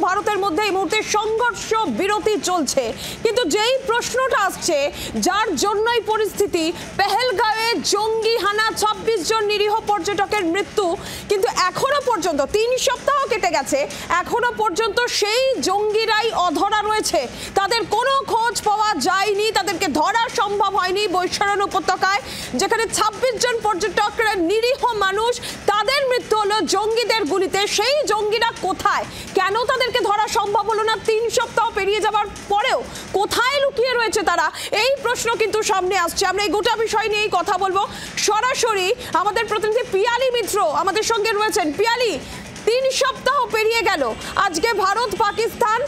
ভারতের মধ্যে এই মুহূর্তে সংঘর্ষ বিরতি চলছে, কিন্তু যেই প্রশ্নটা আসছে যার জন্যই পরিস্থিতি, পেহেলগাঁওয়ে জঙ্গি হানা 26 জন নিরীহ পর্যটকের মৃত্যু, কিন্তু এখনো পর্যন্ত 3 সপ্তাহ কেটে গেছে, এখনো পর্যন্ত সেই জঙ্গিরাই অধরা রয়েছে। তাদের কোনো খোঁজ পাওয়া যায়নি, তাদেরকে ধরা সম্ভব হয়নি। বৈশারণ উপত্যকায় যেখানে 26 জন পর্যটকরা নিরীহ মানুষ, তাদের মৃত্যু হলো জঙ্গিদের গুলিতে। সেই জঙ্গিরা কোথায়, কেন তাদেরকে ধরা সম্ভব হলো না 3 সপ্তাহ পেরিয়ে যাবার পরেও? কোথায় লুকিয়ে রয়েছে তারা, এই প্রশ্ন কিন্তু সামনে আসছে। আমরা এই গোটা বিষয় নিয়েই কথা বলবো। সরাসরি আমাদের প্রতিনিধি পিয়ালি মিত্র আমাদের সঙ্গে রয়েছেন। পিয়ালি, 3 সপ্তাহ পেরিয়ে গেল, আজকে ভারত পাকিস্তান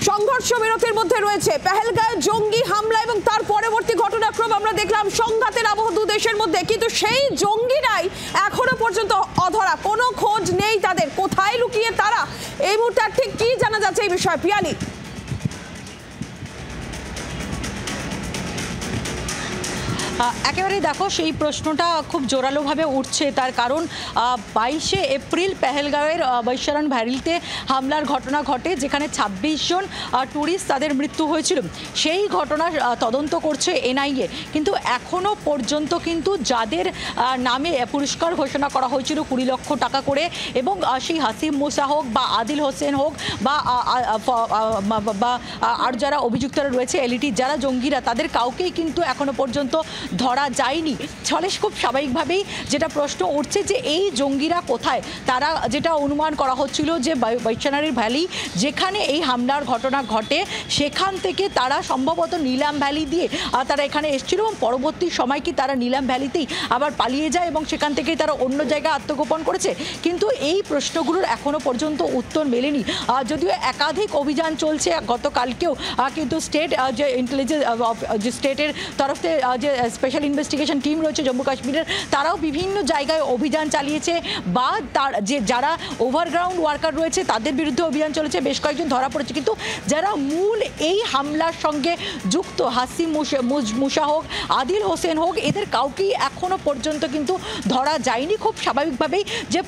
সংঘর্ষ বিরতির মধ্যে রয়েছে। পেহেলগাঁওয়ে জঙ্গি হামলা এবং তার পরবর্তী ঘটনাক্রম আমরা দেখলাম, সংঘাতের আবহ দু দেশের মধ্যে, কিন্তু সেই জঙ্গিরাই এখনো পর্যন্ত অধরা, কোনো খোঁজ নেই তাদের। কোথায় লুকিয়ে তারা এই মুহূর্তে, ঠিক কি জানা যাচ্ছে এই বিষয়ে পিয়ালি? একেবারে দেখো, সেই প্রশ্নটা খুব জোরালোভাবে উঠছে, তার কারণ 22শে এপ্রিল পেহেলগাঁওয়ের বৈশারণ ভ্যালিতে হামলার ঘটনা ঘটে, যেখানে 26 জন ট্যুরিস্ট তাদের মৃত্যু হয়েছিল। সেই ঘটনার তদন্ত করছে এনআইএ, কিন্তু এখনও পর্যন্ত কিন্তু যাদের নামে পুরস্কার ঘোষণা করা হয়েছিল 20 লক্ষ টাকা করে, এবং সেই হাসিম মুসা হোক বা আদিল হোসেন হোক বা আর যারা অভিযুক্তরা রয়েছে এলইটির যারা জঙ্গিরা, তাদের কাউকেই কিন্তু এখনো পর্যন্ত ধরা যায়নি। ফলে খুব স্বাভাবিকভাবেই যেটা প্রশ্ন উঠছে যে এই জঙ্গিরা কোথায়। তারা যেটা অনুমান করা হচ্ছিল যে বৈশারণ ভ্যালি যেখানে এই হামলার ঘটনা ঘটে, সেখান থেকে তারা সম্ভবত নিলাম ভ্যালি দিয়ে তারা এখানে এসেছিল, এবং পরবর্তী সময় কি তারা নিলাম ভ্যালিতেই আবার পালিয়ে যায় এবং সেখান থেকেই তারা অন্য জায়গায় আত্মগোপন করেছে। কিন্তু এই প্রশ্নগুলোর এখনো পর্যন্ত উত্তর মেলেনি। যদিও একাধিক অভিযান চলছে, গতকালকেও কিন্তু স্টেট যে ইন্টেলিজেন্স যে স্টেটের তরফ থেকে যে স্পেশাল ইনভেস্টিগেশন টিম রয়েছে জম্মু কাশ্মীরের, তারাও বিভিন্ন জায়গায় অভিযান চালিয়েছে, বা তার যে যারা ওভারগ্রাউন্ড ওয়ার্কার রয়েছে তাদের বিরুদ্ধে অভিযান চলেছে, বেশ কয়েকজন ধরা পড়েছে। কিন্তু যারা মূল এই হামলার সঙ্গে যুক্ত, হাসিম মুসা হোক, আদিল হোসেন হোক, এদের কাউকেই এখনো পর্যন্ত কিন্তু ধরা যায়নি। খুব স্বাভাবিকভাবেই যে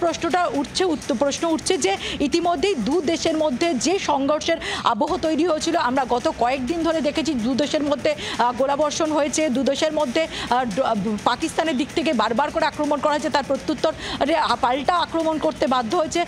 প্রশ্ন উঠছে যে ইতিমধ্যেই দু দেশের মধ্যে যে সংঘর্ষের আবহ তৈরি হয়েছিল, আমরা গত কয়েকদিন ধরে দেখেছি দু দেশের মধ্যে গোলাবর্ষণ হয়েছে, দু দেশের মধ্যে পাকিস্তানের দিক থেকে বারবার করে আক্রমণ করা হয়েছে, তার প্রত্যুত্তর পাল্টা আক্রমণ করতে বাধ্য হয়েছে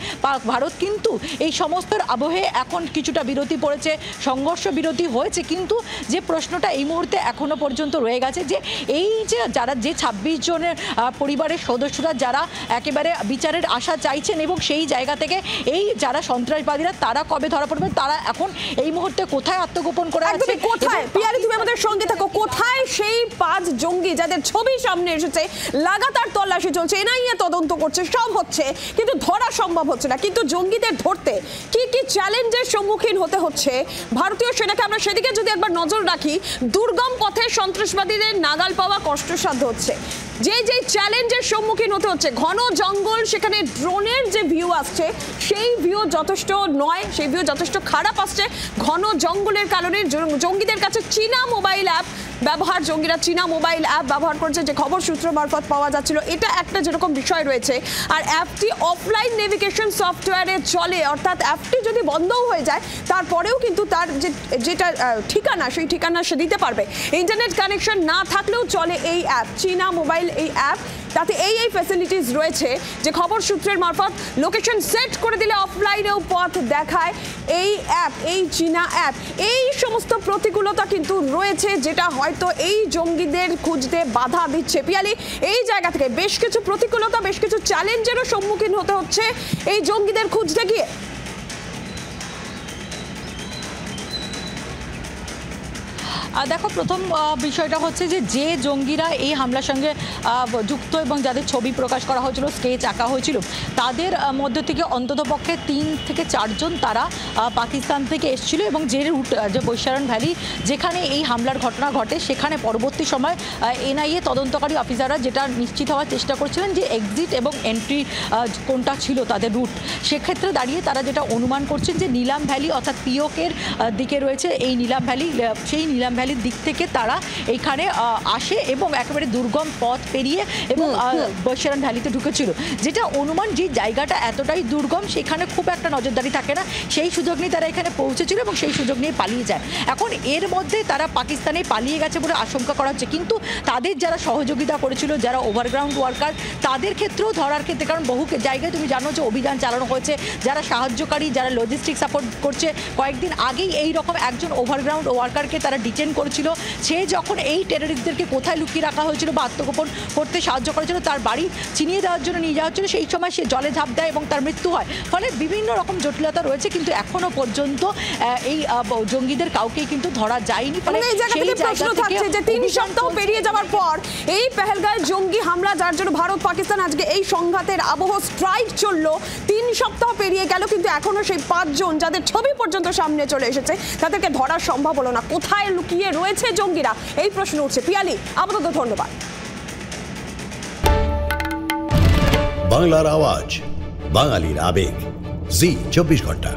ভারত। কিন্তু এই সমস্ত আবহে এখন কিছুটা বিরতি পড়েছে, সংঘর্ষ বিরতি হয়েছে, কিন্তু যে প্রশ্নটা এই মুহূর্তে এখনো পর্যন্ত রয়ে গেছে যে এই যে যারা যে 26 জনের পরিবারের সদস্যরা যারা একেবারে বিচারের আশা চাইছেন, এবং সেই জায়গা থেকে এই যারা সন্ত্রাসবাদীরা তারা কবে ধরা পড়বেন, তারা এখন এই মুহূর্তে কোথায় আত্মগোপন করে আছে, কোথায়? পিয়ালি, তুমি আমাদের সঙ্গে থাকো। কোথায় সেই 5 জঙ্গি যাদের ছবি সামনে এসেছে? লাগাতার তল্লাশি চলছে, এনআইএ তদন্ত করছে, সব হচ্ছে, কিন্তু ধরা সম্ভব হচ্ছে না। কিন্তু জঙ্গিদের ধরতে কি কি চ্যালেঞ্জের সম্মুখীন হতে হচ্ছে ভারতীয় সেনাকে? আমরা সেদিকে যদি একবার নজর রাখি, দুর্গম পথে সন্ত্রাসবাদীদের নাগাল পাওয়া কষ্টসাধ্য হচ্ছে। যে চ্যালেঞ্জের সম্মুখীন হতে হচ্ছে, ঘন জঙ্গল, সেখানে ড্রোনের যে ভিউ আসছে সেই ভিউ যথেষ্ট নয়, সেই ভিউ যথেষ্ট খারাপ আসছে। ঘন জঙ্গলের কারণে জঙ্গিদের কাছে চীনা মোবাইল অ্যাপ ব্যবহার, জঙ্গিরা চীনা মোবাইল অ্যাপ ব্যবহার করছে, যে খবর সূত্র মারফত পাওয়া যাচ্ছিল, এটা একটা যেরকম বিষয় রয়েছে। আর অ্যাপটি অফলাইন নেভিগেশন সফটওয়্যারে চলে, অর্থাৎ অ্যাপটি যদি বন্ধও হয়ে যায় তারপরেও কিন্তু তার যেটা ঠিকানা, সেই ঠিকানা সে দিতে পারবে। ইন্টারনেট কানেকশন না থাকলেও চলে এই অ্যাপ, চীনা মোবাইল এই অ্যাপ। তাতে এই ফ্যাসিলিটিস রয়েছে যে খবর সূত্রের মারফত লোকেশন সেট করে দিলে অফলাইনেও পথ দেখায় এই অ্যাপ, এই চীনা অ্যাপ। এই সমস্ত প্রতিকূলতা কিন্তু রয়েছে, যেটা হয়তো এই জঙ্গিদের খুঁজতে বাধা দিচ্ছে। পিয়ালি, এই জায়গা থেকে বেশ কিছু প্রতিকূলতা, বেশ কিছু চ্যালেঞ্জেরও সম্মুখীন হতে হচ্ছে এই জঙ্গিদের খুঁজতে গিয়ে। দেখো, প্রথম বিষয়টা হচ্ছে যে জঙ্গিরা এই হামলার সঙ্গে যুক্ত এবং যাদের ছবি প্রকাশ করা হয়েছিল, স্কেচ আঁকা হয়েছিল, তাদের মধ্য থেকে অন্ততপক্ষে 3 থেকে 4 জন তারা পাকিস্তান থেকে এসেছিল, এবং যে রুট, যে বৈশারণ ভ্যালি যেখানে এই হামলার ঘটনা ঘটে, সেখানে পরবর্তী সময় এনআইএ তদন্তকারী অফিসাররা যেটা নিশ্চিত হওয়ার চেষ্টা করছিলেন যে এক্সিট এবং এন্ট্রি কোনটা ছিল তাদের রুট। সেক্ষেত্রে দাঁড়িয়ে তারা যেটা অনুমান করছেন যে নিলাম ভ্যালি অর্থাৎ পিওকের দিকে রয়েছে এই নিলাম ভ্যালি, সেই নিলাম ভ্যালি ভ্যালির দিক থেকে তারা এখানে আসে এবং একেবারে দুর্গম পথ পেরিয়ে এবং বৈশারান ভ্যালিতে ঢুকেছিল, যেটা অনুমান যে জায়গাটা এতটাই দুর্গম সেখানে খুব একটা নজরদারি থাকে না, সেই সুযোগ নিয়ে তারা এখানে পৌঁছেছিল এবং সেই সুযোগ নিয়ে পালিয়ে যায়। এখন এর মধ্যে তারা পাকিস্তানে পালিয়ে গেছে বলে আশঙ্কা করা হচ্ছে, কিন্তু তাদের যারা সহযোগিতা করেছিল, যারা ওভারগ্রাউন্ড ওয়ার্কার, তাদের ক্ষেত্রেও ধরার ক্ষেত্রে, কারণ বহু জায়গায় তুমি জানো যে অভিযান চালানো হয়েছে, যারা সাহায্যকারী, যারা লজিস্টিক সাপোর্ট করছে, কয়েকদিন আগেই এই রকম একজন ওভারগ্রাউন্ড ওয়ার্কারকে তারা ডিটেন করেছিল। সে যখন এই টেররিস্টদেরকে কোথায় লুকিয়ে রাখা হয়েছিল বা আত্মগোপন করতে সাহায্য করেছিল, তার বাড়ি চিনিয়ে দেওয়ার জন্য নিয়ে যাওয়া হচ্ছিল, সেই সময় সে জলে ঝাঁপ দেয় এবং তার মৃত্যু হয়। ফলে বিভিন্ন রকম জটিলতা রয়েছে, কিন্তু এখনো পর্যন্ত এই জঙ্গিদের কাউকেই কিন্তু ধরা যায়নি। ফলে এই জায়গা থেকে প্রশ্ন থাকছে যে 3 সপ্তাহ পেরিয়ে যাওয়ার পর এই পেহেলগাঁওয়ে জঙ্গি হামলা, যার জন্য ভারত পাকিস্তান আজকে এই সংঘাতের আবহ স্ট্রাইক চললো, 3 সপ্তাহ পেরিয়ে গেল, কিন্তু এখনো সেই 5 জন যাদের ছবি পর্যন্ত সামনে চলে এসেছে তাদেরকে ধরা সম্ভব হলো না। কোথায় লুকিয়ে রয়েছে জঙ্গিরা, এই প্রশ্ন উঠছে। পিয়ালি, আপাতত ধন্যবাদ। বাংলার আওয়াজ, বাঙালির আবেগ, জি 24 ঘন্টা।